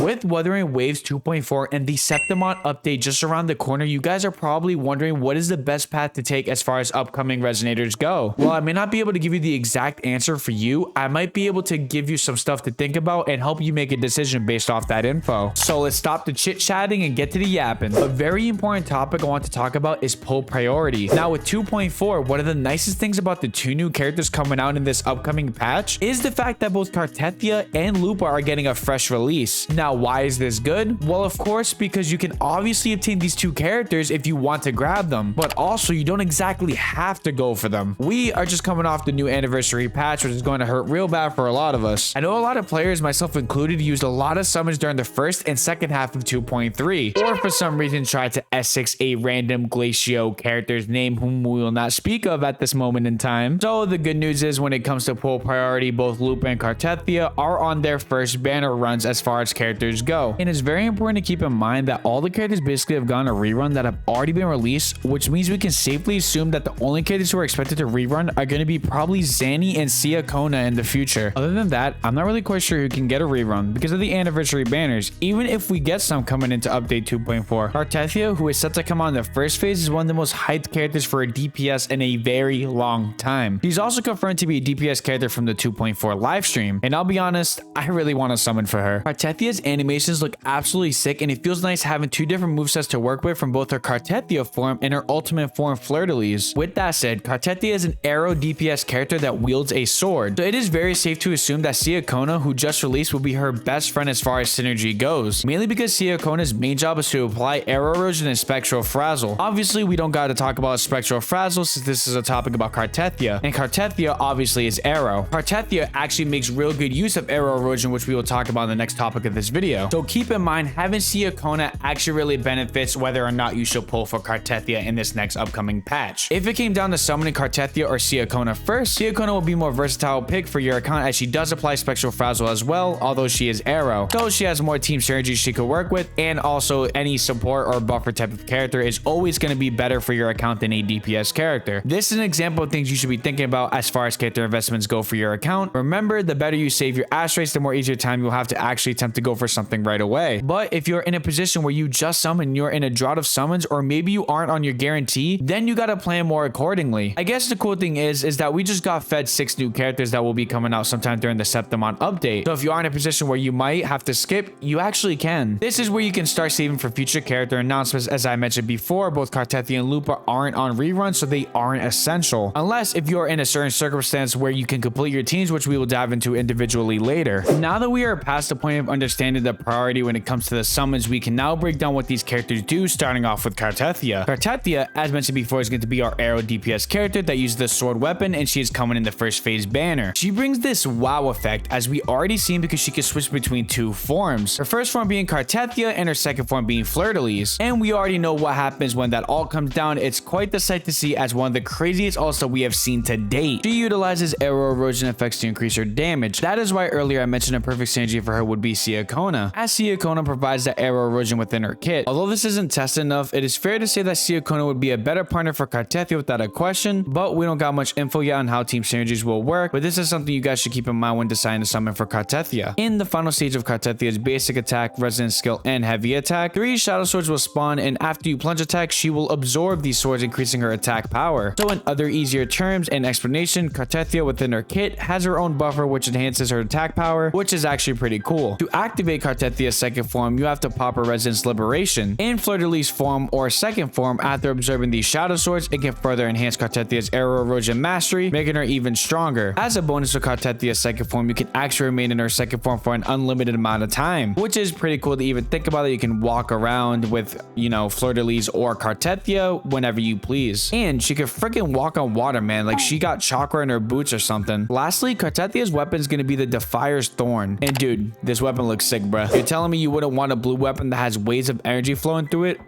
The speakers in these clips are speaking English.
With Wuthering Waves 2.4 and the Septimon update just around the corner, you guys are probably wondering what is the best path to take as far as upcoming resonators go. While I may not be able to give you the exact answer for you, I might be able to give you some stuff to think about and help you make a decision based off that info. So let's stop the chit-chatting and get to the yapping. A very important topic I want to talk about is pull priority. Now with 2.4, one of the nicest things about the two new characters coming out in this upcoming patch is the fact that both Cartethiya and Lupa are getting a fresh release. Now why is this good? Well, of course, because you can obviously obtain these two characters if you want to grab them, but also you don't exactly have to go for them. We are just coming off the new anniversary patch, which is going to hurt real bad for a lot of us. I know a lot of players, myself included, used a lot of summons during the first and second half of 2.3, or for some reason tried to S6 a random Glacio character's name whom we will not speak of at this moment in time. So the good news is when it comes to pull priority, both Lupa and Cartethiya are on their first banner runs as far as characters go. And it's very important to keep in mind that all the characters basically have gone a rerun that have already been released, which means we can safely assume that the only characters who are expected to rerun are going to be probably Zanny and Siakona in the future. Other than that, I'm not really quite sure who can get a rerun because of the anniversary banners, even if we get some coming into update 2.4. Cartethiya, who is set to come on the first phase, is one of the most hyped characters for a DPS in a very long time. She's also confirmed to be a DPS character from the 2.4 livestream, and I'll be honest, I really want to summon for her. Cartethiya's animations look absolutely sick, and it feels nice having two different movesets to work with from both her Cartethiya form and her ultimate form Fleur-de-Lis. With that said, Cartethiya is an arrow DPS character that wields a sword, so it is very safe to assume that Siakona, who just released, will be her best friend as far as synergy goes, mainly because Siakona's main job is to apply arrow erosion and spectral frazzle. Obviously, we don't gotta talk about spectral frazzle since this is a topic about Cartethiya, and Cartethiya obviously is arrow. Cartethiya actually makes real good use of arrow erosion, which we will talk about in the next topic of this video. So keep in mind, having Siakona actually really benefits whether or not you should pull for Cartethiya in this next upcoming patch. If it came down to summoning Cartethiya or Siakona first, Siakona will be more versatile pick for your account as she does apply spectral frazzle as well, although she is arrow. So she has more team synergy she could work with, and also any support or buffer type of character is always going to be better for your account than a DPS character. This is an example of things you should be thinking about as far as character investments go for your account. Remember, the better you save your ash rates, the more easier time you'll have to actually attempt to go for something right away. But if you're in a position where you just summon, you're in a drought of summons, or maybe you aren't on your guarantee, then you gotta plan more accordingly. I guess the cool thing is that we just got fed 6 new characters that will be coming out sometime during the Septimon update. So if you are in a position where you might have to skip, you actually can. This is where you can start saving for future character announcements. As I mentioned before, both Cartethiya and Lupa aren't on rerun, so they aren't essential. Unless if you're in a certain circumstance where you can complete your teams, which we will dive into individually later. Now that we are past the point of understanding the priority when it comes to the summons, we can now break down what these characters do, starting off with Cartethiya. Cartethiya, as mentioned before, is going to be our arrow DPS character that uses the sword weapon, and she is coming in the first phase banner. She brings this wow effect, as we already seen, because she can switch between two forms. Her first form being Cartethiya and her second form being Fleur-de-Lis. And we already know what happens when that all comes down. It's quite the sight to see, as one of the craziest ults that we have seen to date. She utilizes arrow erosion effects to increase her damage. That is why earlier I mentioned a perfect synergy for her would be Siakona, as Siakona provides that arrow erosion within her kit. Although this isn't tested enough, it is fair to say that Siakona would be a better partner for Cartethiya without a question, but we don't got much info yet on how team synergies will work, but this is something you guys should keep in mind when deciding to summon for Cartethiya. In the final stage of Cartethiya's basic attack, resonance skill, and heavy attack, 3 shadow swords will spawn, and after you plunge attack, she will absorb these swords, increasing her attack power. So in other easier terms and explanation, Cartethiya within her kit has her own buffer which enhances her attack power, which is actually pretty cool. To activate Cartethiya's second form, you have to pop her Resonance Liberation. In Fleur-de-Lis form or second form, after absorbing these shadow swords, it can further enhance Cartethiya's arrow erosion mastery, making her even stronger. As a bonus to Cartethiya's second form, you can actually remain in her second form for an unlimited amount of time, which is pretty cool to even think about that you can walk around with, you know, Fleur-de-Lis or Cartethiya whenever you please. And she can freaking walk on water, man, like she got chakra in her boots or something. Lastly, Cartethiya's weapon is going to be the Defier's Thorn. And dude, this weapon looks sick, bruh. You're telling me you wouldn't want a blue weapon that has waves of energy flowing through it?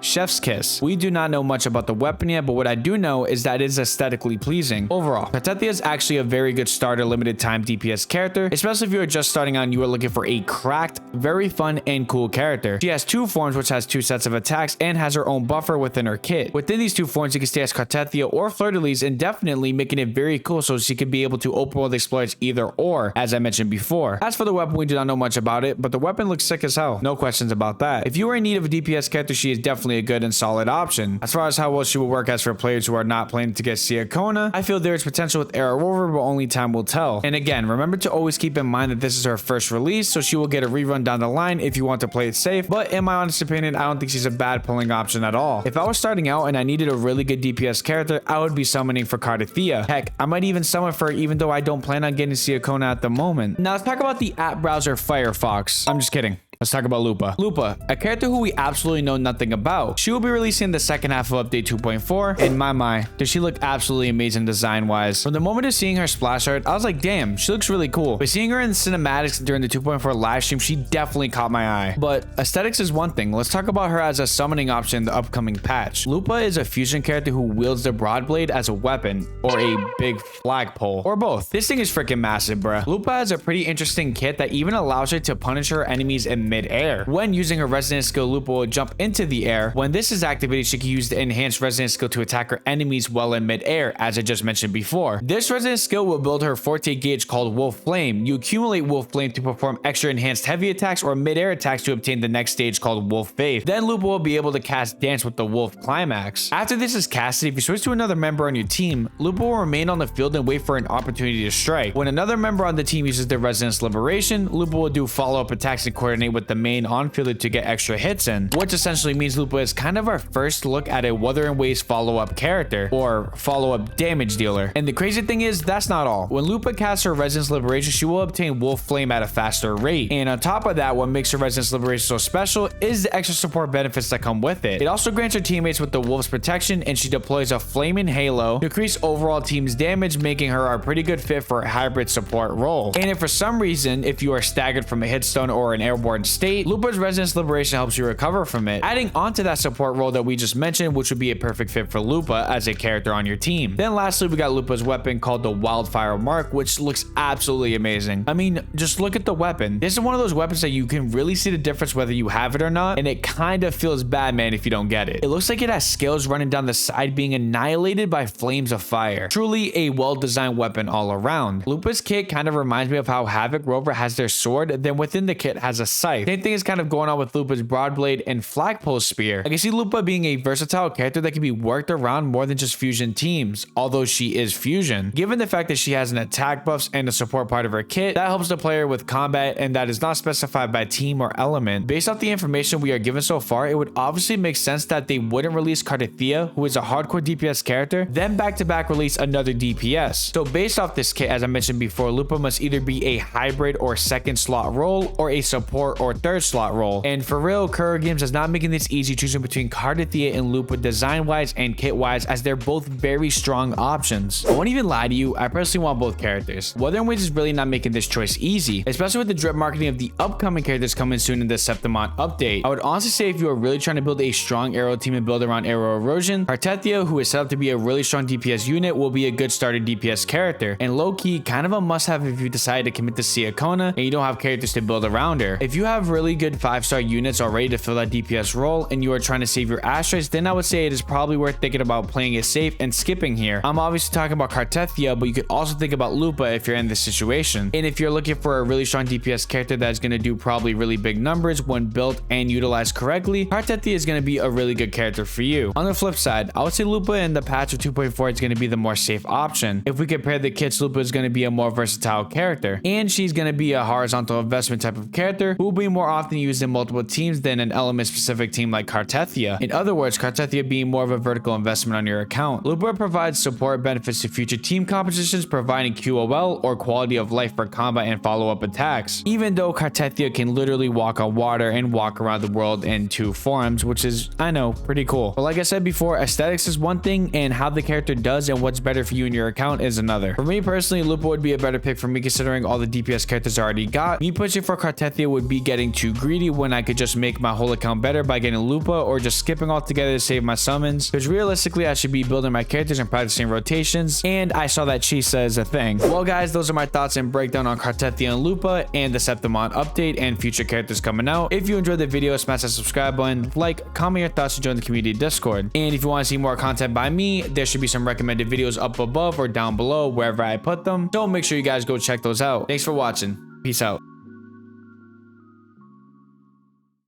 Chef's kiss. We do not know much about the weapon yet, but what I do know is that it is aesthetically pleasing. Overall, Cartethiya is actually a very good starter limited time DPS character, especially if you are just starting out and you are looking for a cracked, very fun and cool character. She has 2 forms, which has 2 sets of attacks and has her own buffer within her kit. Within these 2 forms, you can stay as Cartethiya or Fleur-de-Lis indefinitely, making it very cool so she could be able to open world exploits either or, as I mentioned before. As for the weapon, we do not know much about it, but the weapon looks sick as hell. No questions about that. If you are in need of a DPS character, she is definitely a good and solid option. As far as how well she will work as for players who are not planning to get Siakona, I feel there is potential with Era Rover, but only time will tell. And again, remember to always keep in mind that this is her first release, so she will get a rerun down the line if you want to play it safe, but in my honest opinion, I don't think she's a bad pulling option at all. If I was starting out and I needed a really good DPS character, I would be summoning for Cartethiya. Heck, I might even summon for her even though I don't plan on getting Siakona at the moment. Now let's talk about the app browser Firefox. I'm just kidding. Let's talk about Lupa. Lupa, a character who we absolutely know nothing about. She will be releasing the second half of update 2.4. In my mind, does she look absolutely amazing design-wise. From the moment of seeing her splash art, I was like, damn, she looks really cool. But seeing her in the cinematics during the 2.4 live stream, she definitely caught my eye. But aesthetics is one thing. Let's talk about her as a summoning option in the upcoming patch. Lupa is a fusion character who wields the broad blade as a weapon, or a big flagpole, or both. This thing is freaking massive, bruh. Lupa has a pretty interesting kit that even allows her to punish her enemies in mid-air. When using her resonance skill, Lupa will jump into the air. When this is activated, she can use the enhanced resonance skill to attack her enemies while in mid-air, as I just mentioned before. This resonance skill will build her forte gauge called Wolf Flame. You accumulate Wolf Flame to perform extra enhanced heavy attacks or mid-air attacks to obtain the next stage called Wolf Faith. Then Lupa will be able to cast Dance with the Wolf Climax. After this is casted, if you switch to another member on your team, Lupa will remain on the field and wait for an opportunity to strike. When another member on the team uses their Resonance Liberation, Lupa will do follow-up attacks and coordinate with the main on-fielder to get extra hits in, which essentially means Lupa is kind of our first look at a Wuthering Waves follow-up character, or follow-up damage dealer. And the crazy thing is, that's not all. When Lupa casts her Resonance Liberation, she will obtain Wolf Flame at a faster rate. And on top of that, what makes her Resonance Liberation so special is the extra support benefits that come with it. It also grants her teammates with the Wolf's protection, and she deploys a Flaming Halo to increase overall team's damage, making her a pretty good fit for a hybrid support role. And if for some reason, if you are staggered from a hitstone or an airborne state, Lupa's Resonance Liberation helps you recover from it, adding onto that support role that we just mentioned, which would be a perfect fit for Lupa as a character on your team. Then lastly, we got Lupa's weapon called the Wildfire Mark, which looks absolutely amazing. I mean, just look at the weapon. This is one of those weapons that you can really see the difference whether you have it or not, and it kind of feels bad, man, if you don't get it. It looks like it has scales running down the side being annihilated by flames of fire. Truly a well-designed weapon all around. Lupa's kit kind of reminds me of how Havoc Rover has their sword, then within the kit has a scythe. Same thing is kind of going on with Lupa's Broadblade and Flagpole Spear. I can see Lupa being a versatile character that can be worked around more than just fusion teams, although she is fusion. Given the fact that she has an attack buffs and a support part of her kit, that helps the player with combat, and that is not specified by team or element. Based off the information we are given so far, it would obviously make sense that they wouldn't release Cartethiya, who is a hardcore DPS character, then back-to-back release another DPS. So based off this kit, as I mentioned before, Lupa must either be a hybrid or second slot role, or a support or third slot role. And for real, Courier Games is not making this easy choosing between Cartethiya and Lupa design-wise and kit-wise, as they're both very strong options. I won't even lie to you, I personally want both characters. Wuthering Waves is really not making this choice easy, especially with the drip marketing of the upcoming characters coming soon in the Septimont update. I would honestly say if you are really trying to build a strong arrow team and build around arrow erosion, Cartethiya, who is set up to be a really strong DPS unit, will be a good starter DPS character, and low-key kind of a must-have if you decide to commit to Siakona and you don't have characters to build around her. If you have really good 5-star units already to fill that DPS role and you are trying to save your Astrays, then I would say it is probably worth thinking about playing it safe and skipping here. I'm obviously talking about Cartethiya, but you could also think about Lupa if you're in this situation. And if you're looking for a really strong DPS character that's going to do probably really big numbers when built and utilized correctly, Cartethiya is going to be a really good character for you. On the flip side, I would say Lupa in the patch of 2.4 is going to be the more safe option. If we compare the kits, Lupa is going to be a more versatile character, and she's going to be a horizontal investment type of character who will be more often used in multiple teams than an element specific team like Cartethiya. In other words, Cartethiya being more of a vertical investment on your account. Lupa provides support benefits to future team compositions, providing QOL or quality of life for combat and follow-up attacks, even though Cartethiya can literally walk on water and walk around the world in 2 forms, which is, I know, pretty cool. But like I said before, aesthetics is one thing and how the character does and what's better for you and your account is another. For me personally, Lupa would be a better pick for me considering all the DPS characters I already got. Me pushing for Cartethiya would be getting getting too greedy when I could just make my whole account better by getting Lupa or just skipping altogether to save my summons, because realistically I should be building my characters and practicing rotations, and I saw that Chisa is a thing. Well guys, those are my thoughts and breakdown on Cartethiya and Lupa and the Septimon update and future characters coming out. If you enjoyed the video, smash that subscribe button, like, comment your thoughts, and join the community Discord. And if you want to see more content by me, there should be some recommended videos up above or down below wherever I put them, so make sure you guys go check those out. Thanks for watching. Peace out.